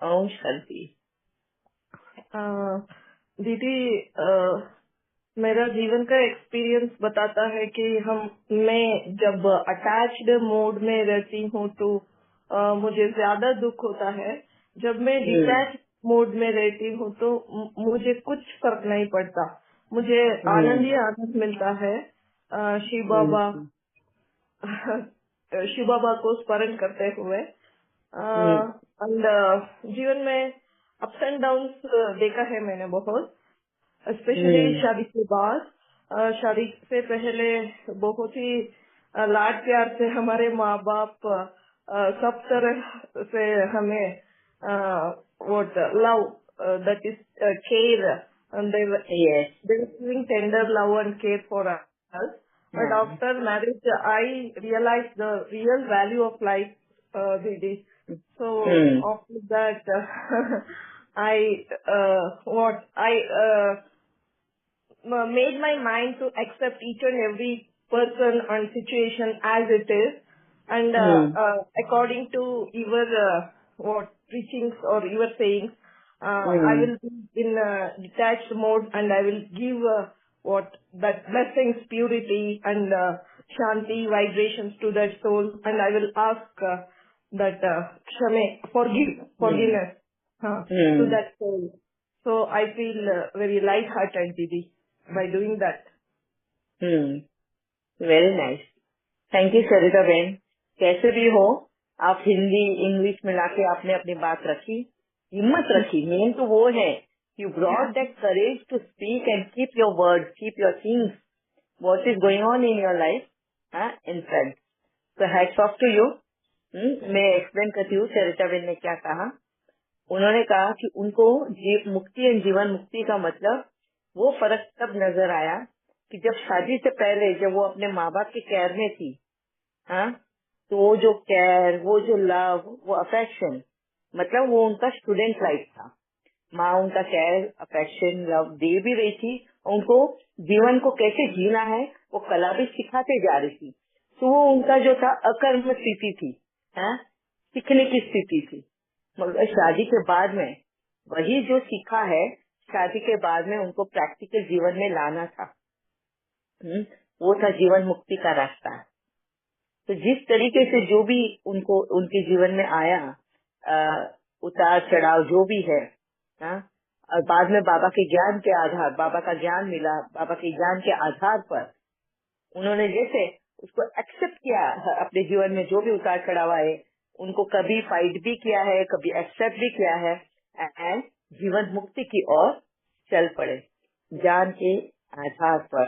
ओम शांति। अ, दीदी, मेरा जीवन का एक्सपीरियंस बताता है कि मैं जब अटैच्ड मोड में रहती हूँ तो मुझे ज्यादा दुख होता है। जब मैं हम्म डिटैच मोड में रहती हूँ तो मुझे कुछ फर्क नहीं पड़ता। मुझे आनंद हम्म ही आनंद मिलता है। शिव बाबा हम्म शिव बाबा को स्मरण करते हुए हम्म एंड जीवन में अप्स एंड डाउन्स देखा है मैंने बहुत, स्पेशली हम्म शादी के बाद। शादी से पहले बहुत ही लाड प्यार से हमारे माँ बाप सब तरह से हमें what love, that is care, and yes. they were giving tender love and care for us. But हाँ after marriage, I realized the real value of life, Didi. So after that, I what I made my mind to accept each and every person and situation as it is, and hmm according to your what preachings or your sayings, I hmm will be in detached mode, and I will give what that blessings, purity, and shanti vibrations to that soul, and I will ask that hmm forgiveness to hmm that soul. So I feel very light-hearted, Didi, by doing that. Hmm. Very nice. Thank you Sarita बहन। कैसे भी हो, आप Hindi English मिला के आपने अपनी बात रखी, हिम्मत रखी। मेन तो वो है, you brought that courage to speak and keep your word, keep your things, what is going on in your life in front. So hats off to you. मैं एक्सप्लेन करती हूँ सरिता बहन ने क्या कहा। उन्होंने कहा कि उनको मुक्ति एंड जीवन मुक्ति का मतलब वो फर्क तब नजर आया कि जब शादी से पहले जब वो अपने माँ बाप की केयर में थी, हाँ, तो वो जो केयर, वो जो लव, वो अफेक्शन, मतलब वो उनका स्टूडेंट लाइफ था। माँ उनका केयर, अफेक्शन, लव दे भी रही थी, और उनको जीवन को कैसे जीना है वो कला भी सिखाते जा रही थी। तो वो उनका जो था अकर्म स्थिति थी, हाँ, सीखने की स्थिति थी। मगर शादी के बाद में वही जो सीखा है, शादी के बाद में उनको प्रैक्टिकल जीवन में लाना था। वो था जीवन मुक्ति का रास्ता। तो जिस तरीके से जो भी उनको उनके जीवन में आया, उतार चढ़ाव जो भी है, हाँ, और बाद में बाबा के ज्ञान के आधार, बाबा का ज्ञान मिला, बाबा के ज्ञान के आधार पर उन्होंने जैसे उसको एक्सेप्ट किया, अपने जीवन में जो भी उतार चढ़ाव आए उनको कभी फाइट भी किया है, कभी एक्सेप्ट भी किया है, एंड जीवन मुक्ति की ओर चल पड़े ज्ञान के आधार पर।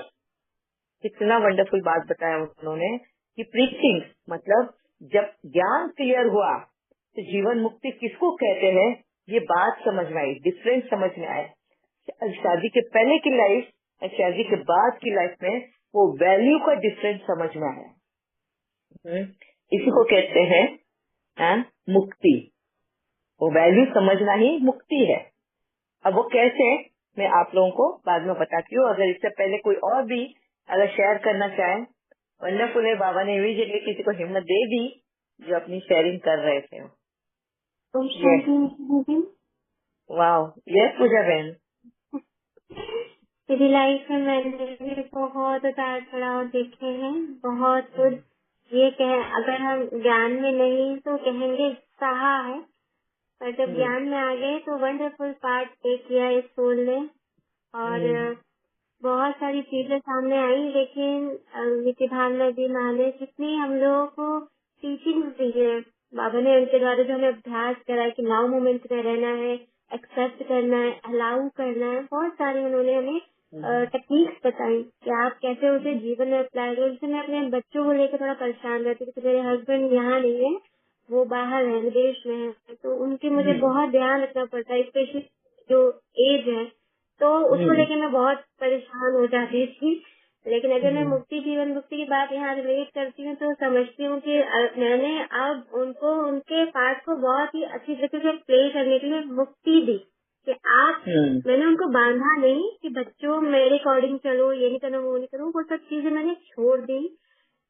कितना वंडरफुल बात बताया उन्होंने कि प्रीचिंग मतलब जब ज्ञान क्लियर हुआ तो जीवन मुक्ति किसको कहते हैं, ये बात समझ में आई, डिफरेंस समझ में आया। शादी के पहले की लाइफ और शादी के बाद की लाइफ में वो वैल्यू का डिफरेंस समझ में आया। इसी को कहते हैं, हाँ, मुक्ति। वो वैल्यू समझना ही मुक्ति है। अब वो कैसे, मैं आप लोगों को बाद में बताती हूँ। अगर इससे पहले कोई और भी अगर शेयर करना चाहे, वंडरफुल है, बाबा ने इमीडिएटली किसी को हिम्मत दे दी जो अपनी शेयरिंग कर रहे थे। ओम यस, शांति दीदी। वाओ, यस पूजा बहन। मेरी लाइफ में मैंने भी बहुत उतार चढ़ाव देखे हैं, बहुत कुछ। ये कह अगर हम ज्ञान में नहीं तो कहेंगे सहा है, पर जब हम्म ज्ञान में आ गए तो वंडरफुल पार्ट प्ले किया इस सोल ने। और हम्म बहुत सारी चीजें सामने आई, लेकिन नित्य भावना जी माने जितनी हम लोगों को टीचिंग दी है, बाबा ने उनके द्वारा जो हमें अभ्यास कराया कि नाउ मोमेंट में रहना है, एक्सेप्ट करना है, अलाउ करना है, बहुत सारी उन्होंने हमें टेक्निक्स बताई कि आप कैसे उसे जीवन में अप्लाई करो। जैसे मैं अपने बच्चों को लेकर थोड़ा परेशान रहती हूँ क्योंकि मेरे हस्बैंड यहाँ नहीं है, वो बाहर है, विदेश में है, तो उनके मुझे बहुत ध्यान रखना पड़ता है, स्पेशली जो एज है, तो उसको हम्म लेके मैं बहुत परेशान हो जाती थी। लेकिन अगर मैं हम्म मुक्ति जीवन मुक्ति की बात यहाँ रिलेट करती हूँ तो समझती हूँ कि मैंने अब उनको उनके पार्ट को बहुत ही अच्छी तरीके से प्ले करने के लिए मुक्ति दी कि आप, हम्म मैंने उनको बांधा नहीं कि बच्चों मेरे अकॉर्डिंग चलो, ये नहीं करो वो नहीं करो, वो सब चीजें मैंने छोड़ दी।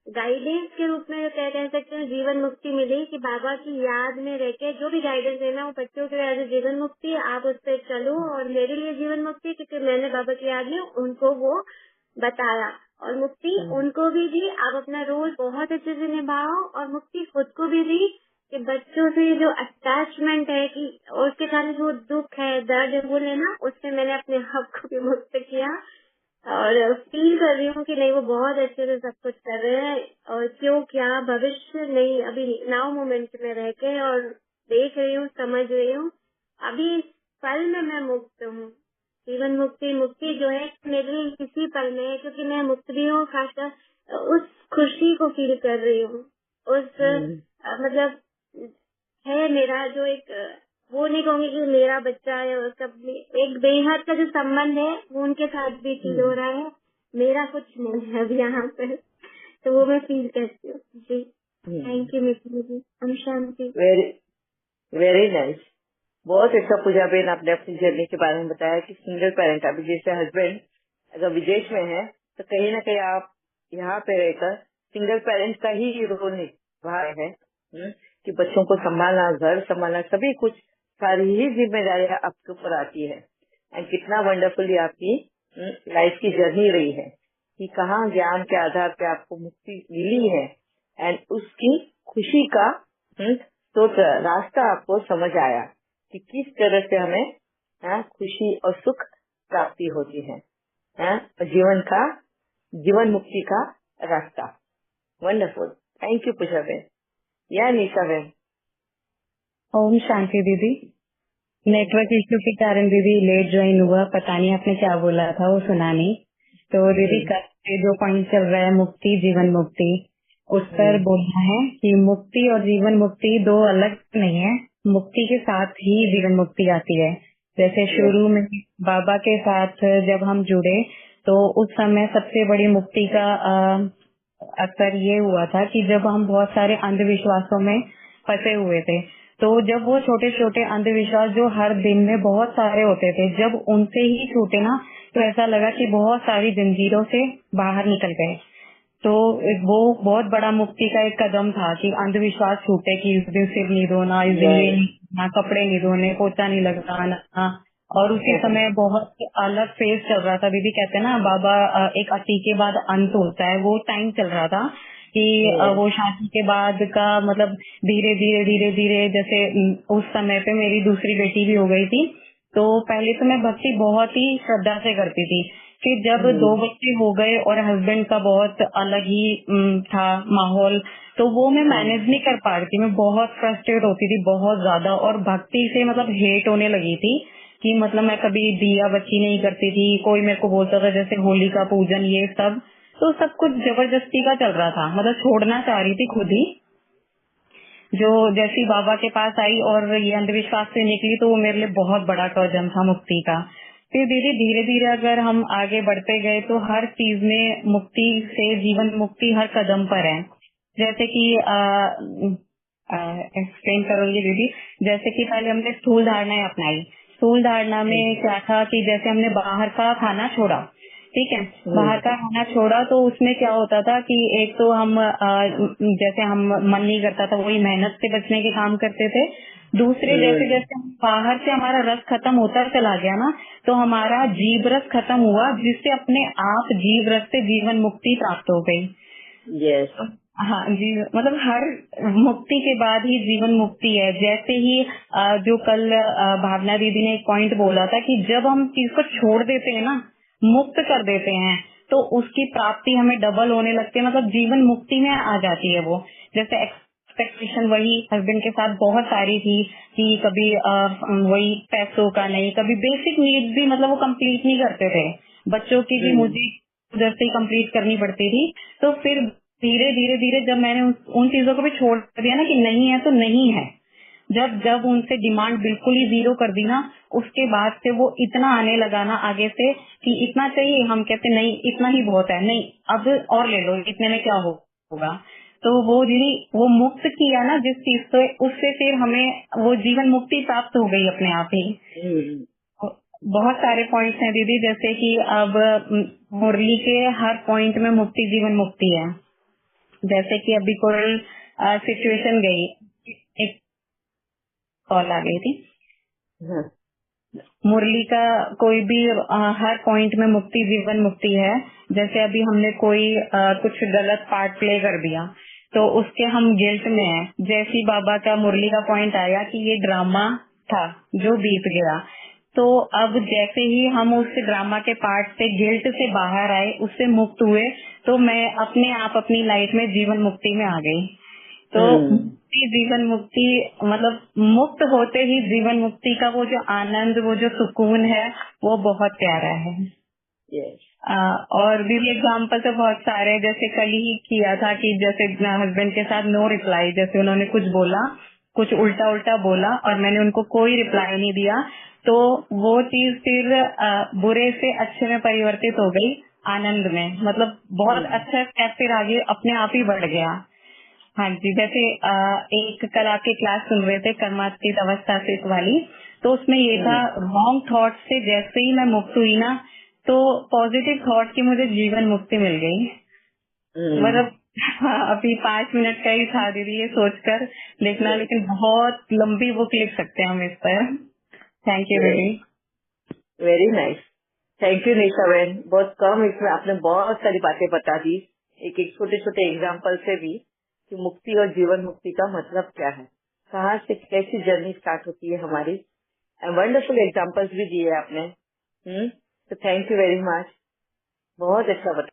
गाइडेंस के रूप में कह सकते हैं जीवन मुक्ति मिली कि बाबा की याद में रह के जो भी गाइडेंस देना वो बच्चों के लिए जीवन मुक्ति, आप उस पर चलो। और मेरे लिए जीवन मुक्ति क्योंकि मैंने बाबा की याद में उनको वो बताया, और मुक्ति उनको भी दी, आप अपना रोल बहुत अच्छे से निभाओ। और मुक्ति खुद को भी दी कि बच्चों से जो अटैचमेंट है कि और उसके कारण जो दुख है, दर्द है वो लेना, उससे मैंने अपने आप को भी मुक्त किया। और फील कर रही हूँ कि नहीं वो बहुत अच्छे से सब कुछ कर रहे हैं, और क्यों क्या भविष्य नहीं, अभी नाउ मोमेंट में रह के और देख रही हूँ, समझ रही हूँ। अभी इस पल में मैं मुक्त हूँ। जीवन मुक्ति, मुक्ति जो है मेरे लिए इसी पल में है, क्योंकि मैं मुक्त भी हूँ, खासकर उस खुशी को फील कर रही हूँ। उस मतलब है मेरा जो एक, वो नहीं कहूँगी कि मेरा बच्चा है, उसका एक बेहद का जो संबंध है वो उनके साथ भी फील हो रहा है। मेरा कुछ नहीं है अभी यहाँ पे, तो वो मैं फील करती हूँ जी। थैंक यू मित्र जी, हम शांति। वेरी वेरी नाइस, बहुत अच्छा पूजा बेन, आपने अपनी जर्नी के बारे में बताया कि सिंगल पेरेंट, अभी जैसे हस्बैंड अगर विदेश में है तो कहीं ना कहीं आप यहाँ पे रहकर सिंगल पेरेंट का ही रोल निभा रहे हैं कि बच्चों को संभालना, घर संभालना, सभी कुछ, सारी ही जिम्मेदारियां आपके ऊपर आती है। एंड कितना वंडरफुली आपकी लाइफ की जर्नी रही है कि कहाँ ज्ञान के आधार पे आपको मुक्ति मिली है, एंड उसकी खुशी का तो रास्ता आपको समझ आया कि किस तरह से हमें खुशी और सुख प्राप्ति होती है, जीवन मुक्ति का रास्ता। Wonderful, thank you Puja ben. या निशा बेन। ओम शांति दीदी। नेटवर्क इश्यू के कारण दीदी लेट ज्वाइन हुआ, पता नहीं आपने क्या बोला था वो सुना नहीं। तो दीदी कल से जो पॉइंट चल रहा है मुक्ति जीवन मुक्ति, उस पर बोलना है कि मुक्ति और जीवन मुक्ति दो अलग नहीं है, मुक्ति के साथ ही जीवन मुक्ति आती है। जैसे शुरू में बाबा के साथ जब हम जुड़े तो उस समय सबसे बड़ी मुक्ति का असर ये हुआ था कि जब हम बहुत सारे अंधविश्वासों में फंसे हुए थे, तो जब वो छोटे छोटे अंधविश्वास जो हर दिन में बहुत सारे होते थे, जब उनसे ही छूटे ना, तो ऐसा लगा कि बहुत सारी जंजीरों से बाहर निकल गए। तो वो बहुत बड़ा मुक्ति का एक कदम था कि अंधविश्वास छूटे कि इस दिन सिर नहीं धोना, इस दिन ये नहीं करना, कपड़े नहीं धोने, पोछा नहीं लगाना। और उसी समय बहुत अलग फेज चल रहा था दीदी, कहते हैं ना बाबा एक अति के बाद अंत होता है, वो टाइम चल रहा था कि वो शादी के बाद का मतलब धीरे धीरे धीरे धीरे, जैसे उस समय पे मेरी दूसरी बेटी भी हो गई थी, तो पहले तो मैं भक्ति बहुत ही श्रद्धा से करती थी। फिर जब 2 बच्चे हो गए और हस्बैंड का बहुत अलग ही था माहौल, तो वो मैं मैनेज नहीं कर पा रही थी, मैं बहुत फ्रस्ट्रेट होती थी बहुत ज्यादा, और भक्ति से मतलब हेट होने लगी थी कि मतलब मैं कभी दिया बच्ची नहीं करती थी, कोई मेरे को बोलता था जैसे होली का पूजन ये सब, तो सब कुछ जबरदस्ती का चल रहा था, मतलब छोड़ना चाह रही थी खुद ही। जो जैसी बाबा के पास आई और ये अंधविश्वास से निकली, तो वो मेरे लिए बहुत बड़ा कदम था मुक्ति का। फिर धीरे धीरे धीरे अगर हम आगे बढ़ते गए तो हर चीज में मुक्ति से जीवन मुक्ति हर कदम पर है। जैसे कि एक्सप्लेन करूंगी दीदी, जैसे कि पहले हमने स्थूल धारणाएं अपनाई। स्थूल धारणा में क्या था कि जैसे हमने बाहर का खाना छोड़ा, ठीक है, बाहर का खाना छोड़ा, तो उसमें क्या होता था कि एक तो हम जैसे हम मन नहीं करता था वही मेहनत से बचने के काम करते थे। दूसरे जैसे जैसे बाहर से हमारा रस खत्म होता चला गया ना, तो हमारा जीव रस खत्म हुआ, जिससे अपने आप जीव रस से जीवन मुक्ति प्राप्त हो गई। यस, हाँ जी, मतलब हर मुक्ति के बाद ही जीवन मुक्ति है। जैसे ही जो कल भावना दीदी ने एक पॉइंट बोला था कि जब हम चीज को छोड़ देते हैं ना, मुक्त कर देते हैं, तो उसकी प्राप्ति हमें डबल होने लगती है, मतलब जीवन मुक्ति में आ जाती है वो। जैसे एक्सपेक्टेशन वही हस्बैंड के साथ बहुत सारी थी कि कभी वही पैसों का नहीं, कभी बेसिक नीड्स भी मतलब वो कंप्लीट नहीं करते थे, बच्चों की भी मुझे उधर से ही कंप्लीट करनी पड़ती थी। तो फिर धीरे धीरे धीरे जब मैंने उन चीजों को भी छोड़ दिया ना कि नहीं है तो नहीं है, जब उनसे डिमांड बिल्कुल ही जीरो कर दी ना, उसके बाद से वो इतना आने लगा ना आगे से कि इतना चाहिए, हम कहते नहीं इतना ही बहुत है, नहीं अब और ले लो, इतने में क्या होगा। तो वो दीदी वो मुक्त किया ना जिस चीज से, उससे फिर हमें वो जीवन मुक्ति प्राप्त हो गई अपने आप ही। बहुत सारे पॉइंट्स हैं दीदी, जैसे कि अब मुरली के हर पॉइंट में मुक्ति जीवन मुक्ति है। जैसे कि अभी कोई सिचुएशन गई, एक कॉल आ गई थी, हाँ, मुरली का कोई भी हर पॉइंट में मुक्ति जीवन मुक्ति है। जैसे अभी हमने कोई कुछ गलत पार्ट प्ले कर दिया तो उसके हम गिल्ट में हैं। जैसी बाबा का मुरली का पॉइंट आया कि ये ड्रामा था जो बीत गया, तो अब जैसे ही हम उस ड्रामा के पार्ट से गिल्ट से बाहर आए, उससे मुक्त हुए, तो मैं अपने आप अपनी लाइफ में जीवन मुक्ति में आ गई। तो मुक्ति जीवन मुक्ति मतलब मुक्त होते ही जीवन मुक्ति का वो जो आनंद, वो जो सुकून है, वो बहुत प्यारा है। यस, और भी एग्जाम्पल तो बहुत सारे हैं। जैसे कल ही किया था कि जैसे हस्बैंड के साथ नो रिप्लाई, जैसे उन्होंने कुछ बोला, कुछ उल्टा उल्टा बोला और मैंने उनको कोई रिप्लाई नहीं दिया, तो वो चीज फिर बुरे से अच्छे में परिवर्तित हो गई, आनंद में। मतलब बहुत अच्छा स्टेप फिर आगे अपने आप ही बढ़ गया। हाँ जी, जैसे एक कल आपकी क्लास सुन रहे थे कर्मातीत अवस्था से वाली, तो उसमें ये था रॉन्ग थॉट से जैसे ही मैं मुक्त हुई ना, तो पॉजिटिव थॉट की मुझे जीवन मुक्ति मिल गई। मतलब अभी 5 मिनट का ही था दीदी ये सोचकर लिखना, लेकिन बहुत लंबी बुक लिख सकते हैं हम इस पर। थैंक यू दीदी। वेरी नाइस, थैंक यू निशा बहन। बहुत कम इसमें आपने बहुत सारी बातें बता दी, एक एक छोटे छोटे एग्जाम्पल से भी, कि मुक्ति और जीवन मुक्ति का मतलब क्या है, कहाँ से कैसी जर्नी स्टार्ट होती है हमारी। वंडरफुल एग्जाम्पल्स भी दिए आपने। तो थैंक यू वेरी मच, बहुत अच्छा बता।